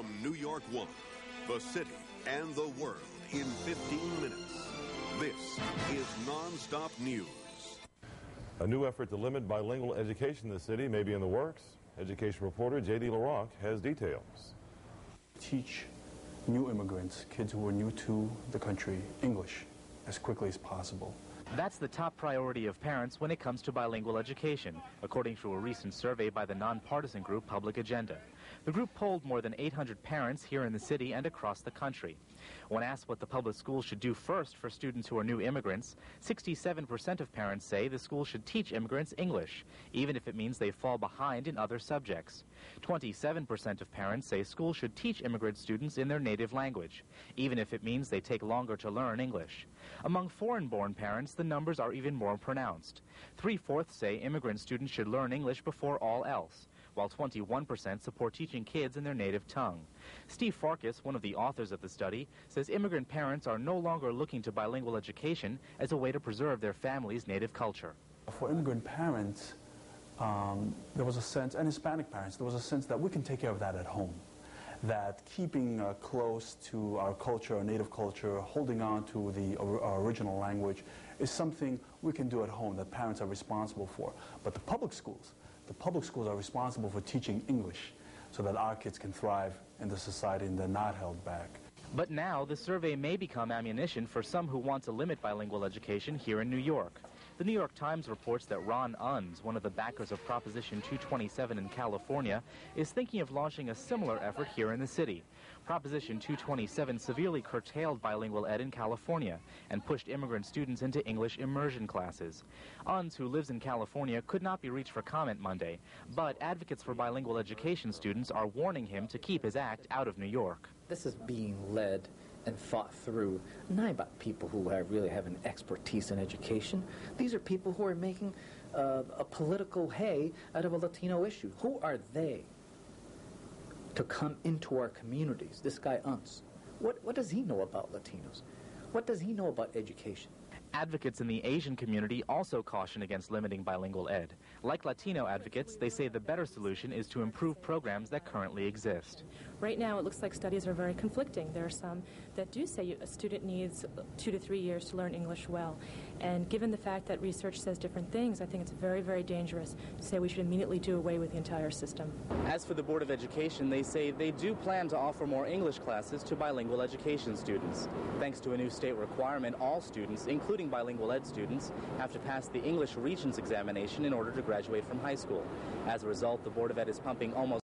From New York One, the city and the world in 15 minutes. This is Non-Stop News. A new effort to limit bilingual education in the city may be in the works. Education reporter J.D. LaRock has details. Teach new immigrants, kids who are new to the country, English as quickly as possible. That's the top priority of parents when it comes to bilingual education, according to a recent survey by the non-partisan group Public Agenda. The group polled more than 800 parents here in the city and across the country. When asked what the public schools should do first for students who are new immigrants, 67% of parents say the school should teach immigrants English, even if it means they fall behind in other subjects. 27% of parents say schools should teach immigrant students in their native language, even if it means they take longer to learn English. Among foreign-born parents, the numbers are even more pronounced. 3/4 say immigrant students should learn English before all else, while 21% support teaching kids in their native tongue. Steve Farkas, one of the authors of the study, says immigrant parents are no longer looking to bilingual education as a way to preserve their family's native culture. For immigrant parents, there was a sense, and Hispanic parents, there was a sense that we can take care of that at home. That keeping close to our culture, our native culture, holding on to our original language is something we can do at home, that parents are responsible for. But the public schools are responsible for teaching English so that our kids can thrive in the society and they're not held back. But now the survey may become ammunition for some who want to limit bilingual education here in New York. The New York Times reports that Ron Unz, one of the backers of Proposition 227 in California, is thinking of launching a similar effort here in the city. Proposition 227 severely curtailed bilingual ed in California and pushed immigrant students into English immersion classes. Unz, who lives in California, could not be reached for comment Monday, but advocates for bilingual education students are warning him to keep his act out of New York. This is being led and thought through, not by people who really have an expertise in education. These are people who are making a political hay out of a Latino issue. Who are they to come into our communities? This guy Unz. What does he know about Latinos? What does he know about education? Advocates in the Asian community also caution against limiting bilingual ed. Like Latino advocates, they say the better solution is to improve programs that currently exist. Right now, it looks like studies are very conflicting. There are some that do say a student needs 2 to 3 years to learn English well. And given the fact that research says different things, I think it's very, very dangerous to say we should immediately do away with the entire system. As for the Board of Education, they say they do plan to offer more English classes to bilingual education students. Thanks to a new state requirement, all students, including bilingual ed students, have to pass the English Regents examination in order to graduate from high school. As a result, the Board of Ed is pumping almost